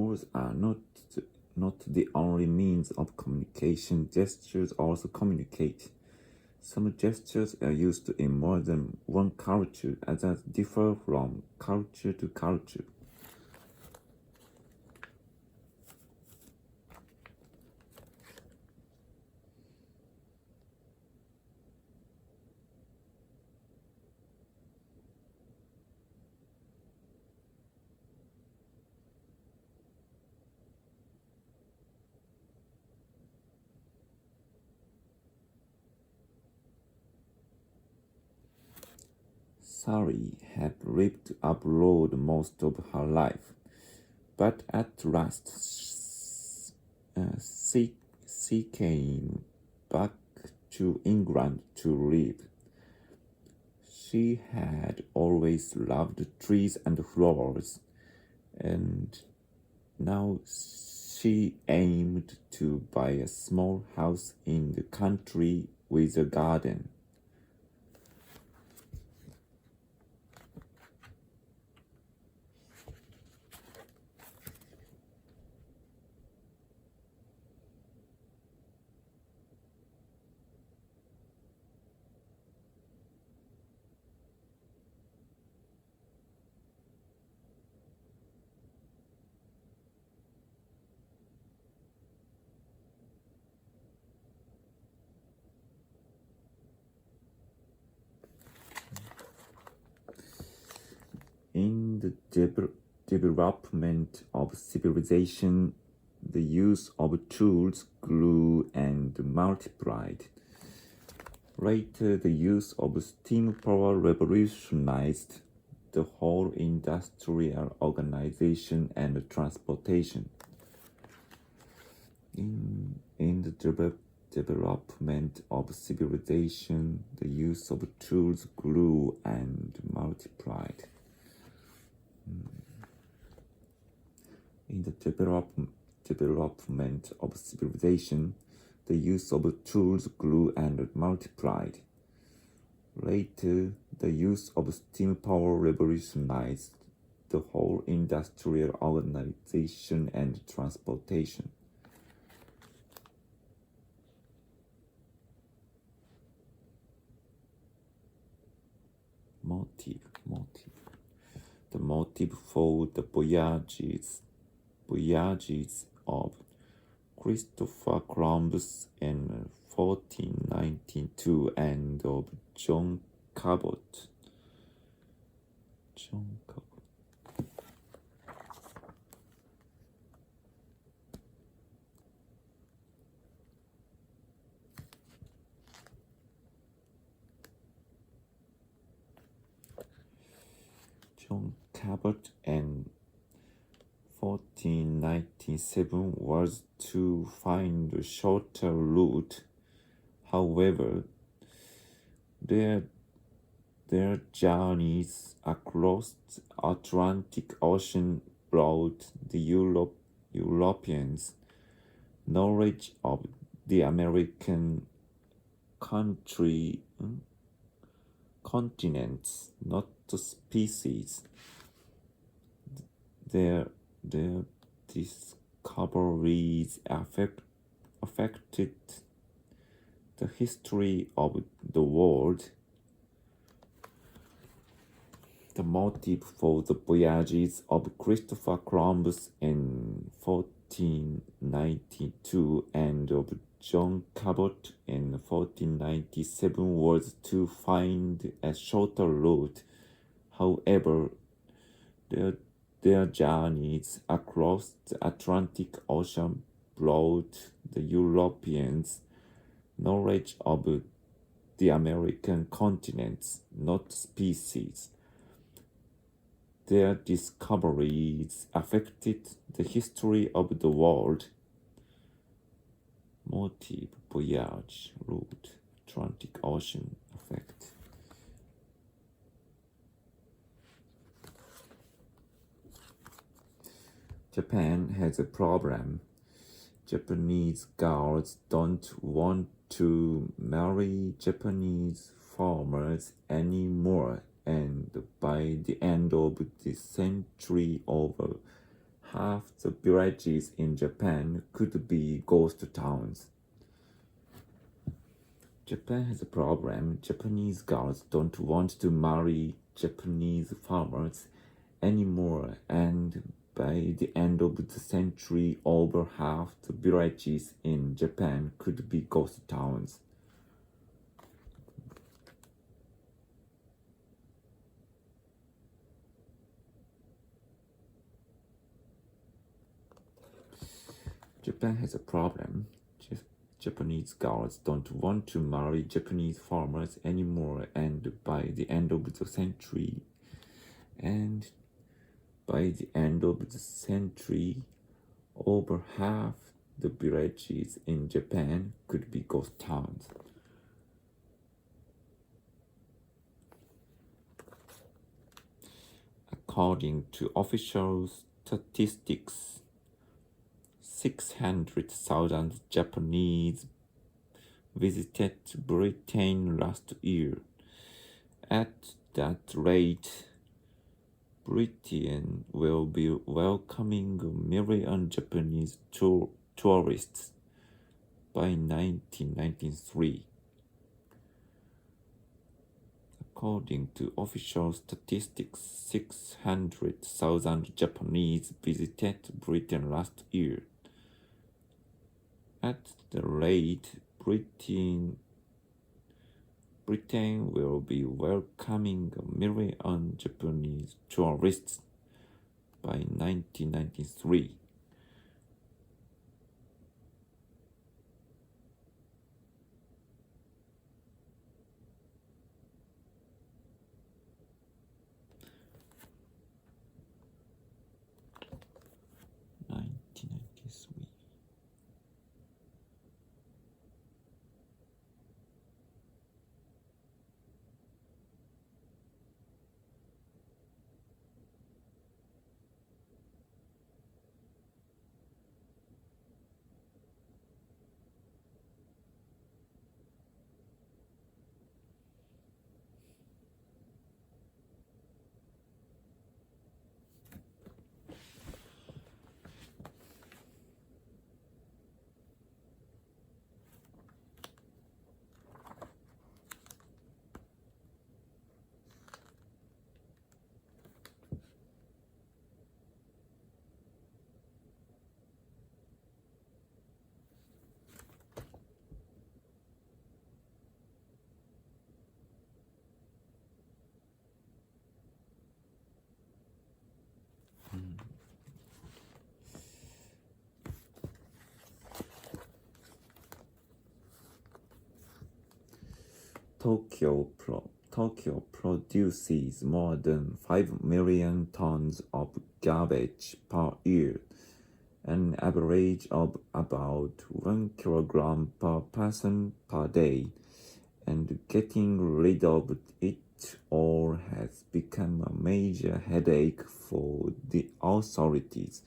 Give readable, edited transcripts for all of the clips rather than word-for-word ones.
Words are not the only means of communication. Gestures also communicate. Some gestures are used in more than one culture, others differ from culture to culture. Sari had lived abroad most of her life, but at last she came back to England to live. She had always loved trees and flowers, and now she aimed to buy a small house in the country with a garden. In the development of civilization, the use of tools grew and multiplied. Later, the use of steam power revolutionized the whole industrial organization and transportation. In the development of civilization, the use of tools grew and multiplied. In the development of civilization, the use of tools grew and multiplied. Later, the use of steam power revolutionized the whole industrial organization and transportation. Motive. The motive for the voyages of Christopher Columbus in 1492 and of John Cabot. John Cabot in 1497 was to find a shorter route. However, their journeys across the Atlantic Ocean brought the Europeans knowledge of the American continents, not the species. Their discoveries affected the history of the world. The motive for the voyages of Christopher Columbus in 1492 and of John Cabot in 1497 was to find a shorter route. However, their journeys across the Atlantic Ocean brought the Europeans knowledge of the American continents, not species. Their discoveries affected the history of the world. Motive, voyage, route, Atlantic Ocean, effect. Japan has a problem. Japanese girls don't want to marry Japanese farmers anymore, and by the end of the century, over half the villages in Japan could be ghost towns. Japan has a problem. Japanese girls don't want to marry Japanese farmers anymore, and by the end of the century, over half the villages in Japan could be ghost towns. Japan has a problem. Japanese girls don't want to marry Japanese farmers anymore, and by the end of the century, over half the villages in Japan could be ghost towns. According to official statistics, 600,000 Japanese visited Britain last year. At that rate, Britain will be welcoming a million Japanese tourists by 1993. According to official statistics, 600,000 Japanese visited Britain last year. At the rate, Britain will be welcoming a million Japanese tourists by 1993. Tokyo produces more than 5 million tons of garbage per year, an average of about 1 kilogram per person per day, and getting rid of it all has become a major headache for the authorities.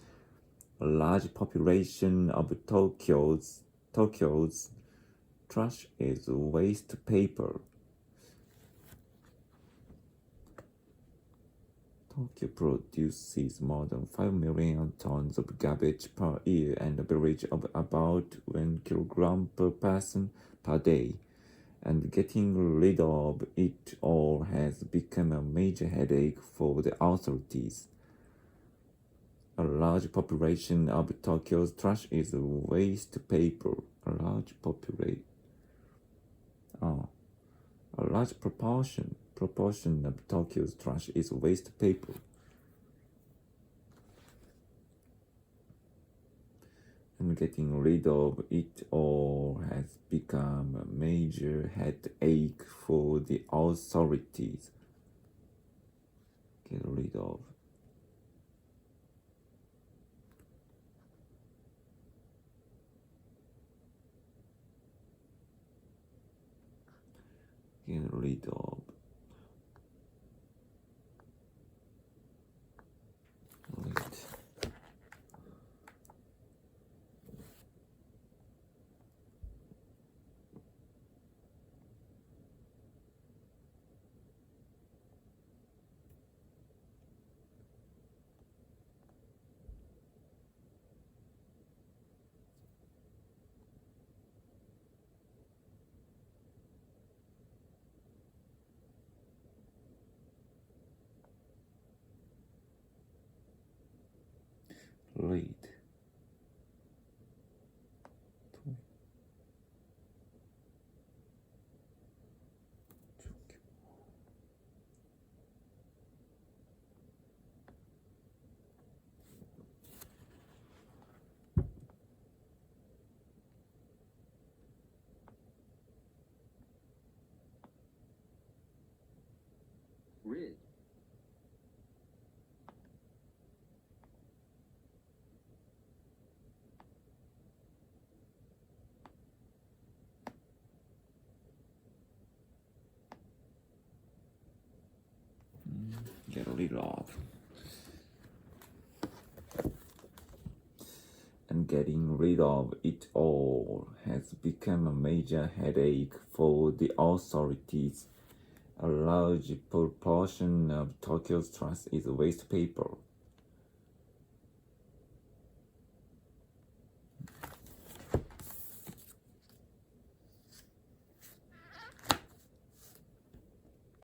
A large population of Tokyo's trash is waste paper. Tokyo produces more than 5 million tons of garbage per year, an average of about 1 kilogram per person per day, and getting rid of it all has become a major headache for the authorities. A large population of Tokyo's trash is waste paper. A large proportion of Tokyo's trash is waste paper. And getting rid of it all has become a major headache for the authorities. Get rid of. Get rid of. Right. read. Rid. Get rid of. And getting rid of it all has become a major headache for the authorities. A large proportion of Tokyo's trash is waste paper,